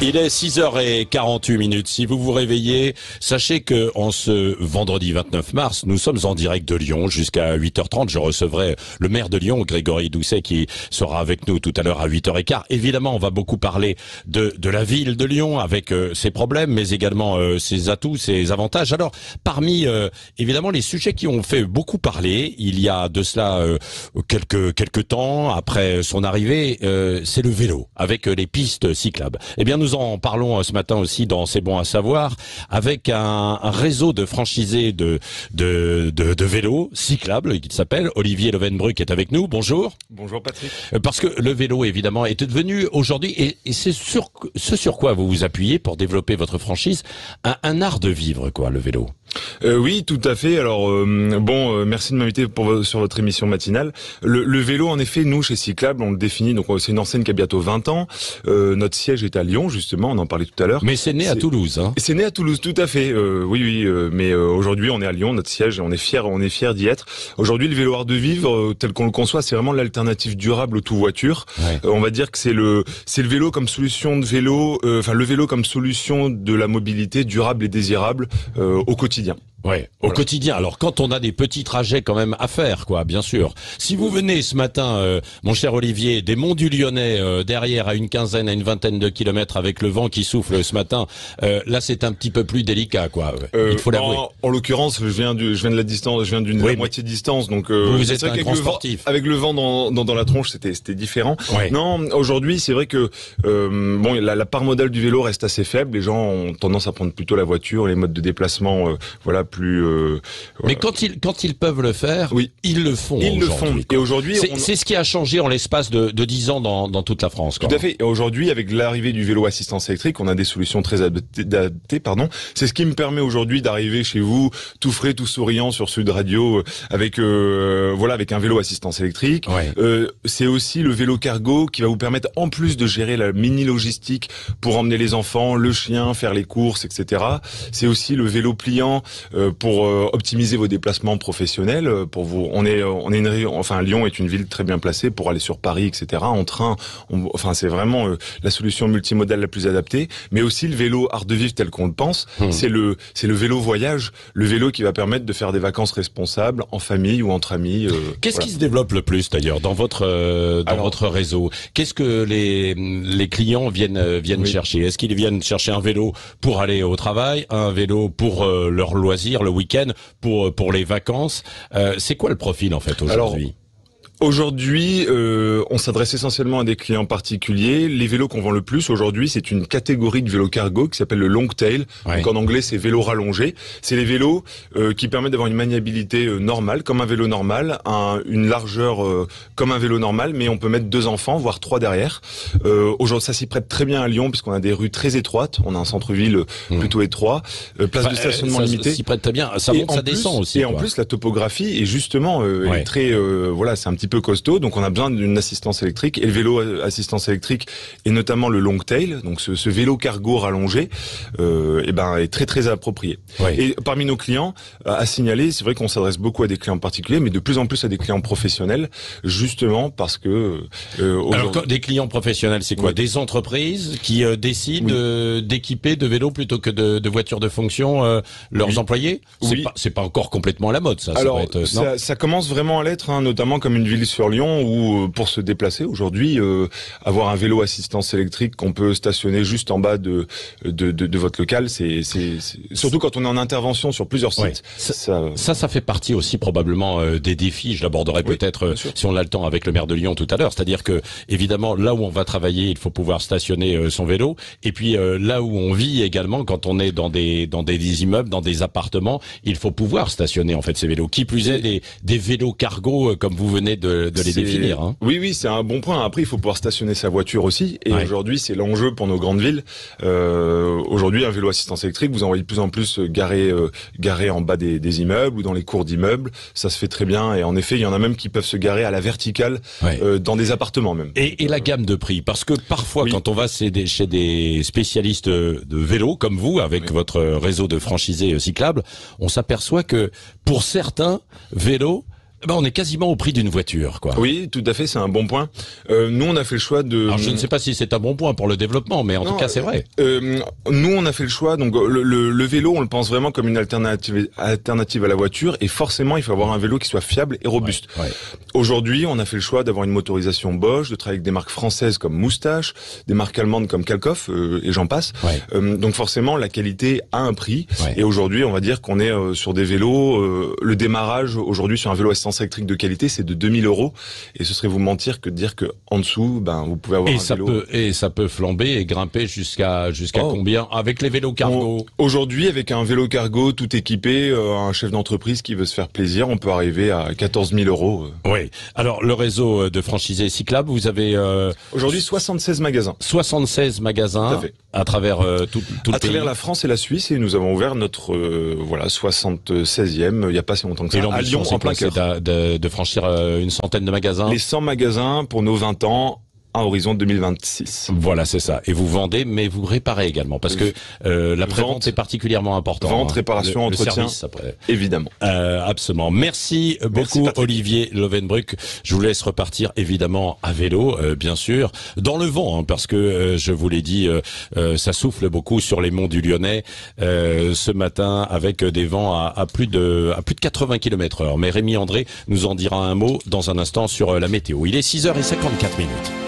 Il est 6h48. Si vous vous réveillez, sachez que en ce vendredi 29 mars, nous sommes en direct de Lyon jusqu'à 8h30. Je recevrai le maire de Lyon, Grégory Doucet, qui sera avec nous tout à l'heure à 8h15. Évidemment, on va beaucoup parler de la ville de Lyon avec ses problèmes, mais également ses atouts, ses avantages. Alors, parmi évidemment les sujets qui ont fait beaucoup parler, il y a de cela quelques temps après son arrivée, c'est le vélo avec les pistes cyclables. Eh bien, nous en parlons ce matin aussi dans C'est bon à savoir avec un réseau de franchisés de vélos cyclables qui s'appelle Olivier Levenbruck est avec nous. Bonjour. Bonjour Patrick. Parce que le vélo évidemment est devenu aujourd'hui et c'est ce sur quoi vous vous appuyez pour développer votre franchise, un art de vivre quoi, le vélo. Oui, tout à fait. Alors merci de m'inviter sur votre émission matinale. Le vélo, en effet, nous chez Cyclable, on le définit. Donc c'est une enseigne qui a bientôt 20 ans. Notre siège est à Lyon, justement. On en parlait tout à l'heure. Mais c'est né à Toulouse. Hein. C'est né à Toulouse, tout à fait. Oui. Mais aujourd'hui, on est à Lyon, notre siège, et on est fiers d'y être. Aujourd'hui, le vélo art de vivre, tel qu'on le conçoit, c'est vraiment l'alternative durable au tout voiture. Ouais. On va dire que c'est le vélo comme solution de vélo, le vélo comme solution de la mobilité durable et désirable au quotidien. Ouais, au quotidien. Alors quand on a des petits trajets quand même à faire, quoi, bien sûr. Si vous venez ce matin, mon cher Olivier, des Monts du Lyonnais, derrière à une vingtaine de kilomètres avec le vent qui souffle ce matin, là c'est un petit peu plus délicat, quoi. Il faut l'avouer. En l'occurrence, je viens de la distance, je viens d'une moitié de distance, donc vous êtes un grand sportif. Avec le vent dans la tronche, c'était différent. Ouais. Non, aujourd'hui, c'est vrai que la part modale du vélo reste assez faible. Les gens ont tendance à prendre plutôt la voiture, les modes de déplacement, plus. Mais quand ils peuvent le faire, oui, ils le font. Ils le font. Et aujourd'hui, c'est ce qui a changé en l'espace de 10 ans dans toute la France. Tout à fait. Et aujourd'hui, avec l'arrivée du vélo assistance électrique, on a des solutions très adaptées. C'est ce qui me permet aujourd'hui d'arriver chez vous, tout frais, tout souriant sur Sud Radio, avec un vélo assistance électrique. Ouais. C'est aussi le vélo cargo qui va vous permettre, en plus de gérer la mini logistique pour emmener les enfants, le chien, faire les courses, etc. C'est aussi le vélo pliant pour optimiser vos déplacements professionnels. Pour vous, Lyon est une ville très bien placée pour aller sur Paris, etc. En train, c'est vraiment la solution multimodale la plus adaptée. Mais aussi le vélo art de vivre tel qu'on le pense, c'est le vélo voyage, le vélo qui va permettre de faire des vacances responsables en famille ou entre amis. Qu'est-ce qui se développe le plus d'ailleurs dans votre réseau? Qu'est-ce que les clients viennent chercher? Est-ce qu'ils viennent chercher un vélo pour aller au travail, un vélo pour leur loisir le week-end, pour les vacances? C'est quoi le profil en fait aujourd'hui? Aujourd'hui, on s'adresse essentiellement à des clients particuliers. Les vélos qu'on vend le plus aujourd'hui, c'est une catégorie de vélos cargo qui s'appelle le long tail. Ouais. Donc en anglais, c'est vélo rallongé. C'est les vélos qui permettent d'avoir une maniabilité normale, comme un vélo normal, une largeur comme un vélo normal, mais on peut mettre 2 enfants, voire 3 derrière. Aujourd'hui, ça s'y prête très bien à Lyon, puisqu'on a des rues très étroites. On a un centre-ville plutôt étroit, place de stationnement limitée. Ça s'y prête très bien. Ça monte, ça descend aussi. Et en plus, la topographie est justement est très, c'est un petit peu costaud, donc on a besoin d'une assistance électrique, et le vélo assistance électrique et notamment le long tail, donc ce vélo cargo rallongé, est très très approprié. Ouais. Et parmi nos clients à signaler, c'est vrai qu'on s'adresse beaucoup à des clients particuliers, mais de plus en plus à des clients professionnels, justement parce que alors des clients professionnels, c'est quoi? Oui. Des entreprises qui décident d'équiper de vélos plutôt que de voitures de fonction leurs employés? C'est pas encore complètement à la mode, ça. Alors ça commence vraiment à l'être, notamment comme une ville sur Lyon où pour se déplacer aujourd'hui, avoir un vélo assistance électrique qu'on peut stationner juste en bas de votre local, c'est surtout quand on est en intervention sur plusieurs sites. Ouais. Ça fait partie aussi probablement des défis. Je l'aborderai peut-être si on a le temps avec le maire de Lyon tout à l'heure. C'est-à-dire que évidemment là où on va travailler, il faut pouvoir stationner son vélo. Et puis là où on vit également, quand on est dans des immeubles, dans des appartements, il faut pouvoir stationner en fait ces vélos. Qui plus est des vélos cargo comme vous venez de les définir. Hein. Oui, c'est un bon point. Après, il faut pouvoir stationner sa voiture aussi. Et aujourd'hui, c'est l'enjeu pour nos grandes villes. Aujourd'hui, un vélo assistance électrique, vous en voyez de plus en plus garé en bas des immeubles ou dans les cours d'immeubles. Ça se fait très bien. Et en effet, il y en a même qui peuvent se garer à la verticale dans des appartements même. Et la gamme de prix, parce que parfois, quand on va chez des spécialistes de vélo comme vous, avec votre réseau de franchisés cyclables, on s'aperçoit que pour certains vélos, Ben, on est quasiment au prix d'une voiture, quoi. Oui, tout à fait, c'est un bon point. Nous, on a fait le choix de... Alors, je ne sais pas si c'est un bon point pour le développement, mais en tout cas, c'est vrai. Nous, on a fait le choix, donc le vélo, on le pense vraiment comme une alternative à la voiture, et forcément, il faut avoir un vélo qui soit fiable et robuste. Ouais. Aujourd'hui, on a fait le choix d'avoir une motorisation Bosch, de travailler avec des marques françaises comme Moustache, des marques allemandes comme Kalkoff, et j'en passe. Ouais. Donc forcément, la qualité a un prix, Ouais. et aujourd'hui, on va dire qu'on est sur des vélos, le démarrage aujourd'hui sur un vélo assistance électrique de qualité, c'est de 2000 €, et ce serait vous mentir que de dire que en dessous, ben vous pouvez avoir un vélo. Et ça peut flamber et grimper jusqu'à combien avec les vélos cargo? Aujourd'hui, avec un vélo cargo tout équipé, un chef d'entreprise qui veut se faire plaisir, on peut arriver à 14 000 €. Oui. Alors le réseau de franchisés cyclables, vous avez aujourd'hui 76 magasins. 76 magasins Tout à fait. à travers tout le pays. À travers la France et la Suisse, et nous avons ouvert notre 76e il y a pas si longtemps que ça. Et l'ambition, à Lyon, en plein c'est cœur. de franchir une centaine de magasins. Les 100 magasins pour nos 20 ans. À horizon 2026. Voilà, c'est ça. Et vous vendez, mais vous réparez également, parce que la prévente est particulièrement importante. Vente, réparation, entretien, le service, après. Évidemment. Absolument. Merci beaucoup, Patrick. Olivier Lovenbruck. Je vous laisse repartir évidemment à vélo, bien sûr, dans le vent, hein, parce que je vous l'ai dit, ça souffle beaucoup sur les monts du Lyonnais ce matin, avec des vents à plus de 80 km/h. Mais Rémi André nous en dira un mot dans un instant sur la météo. Il est 6h54.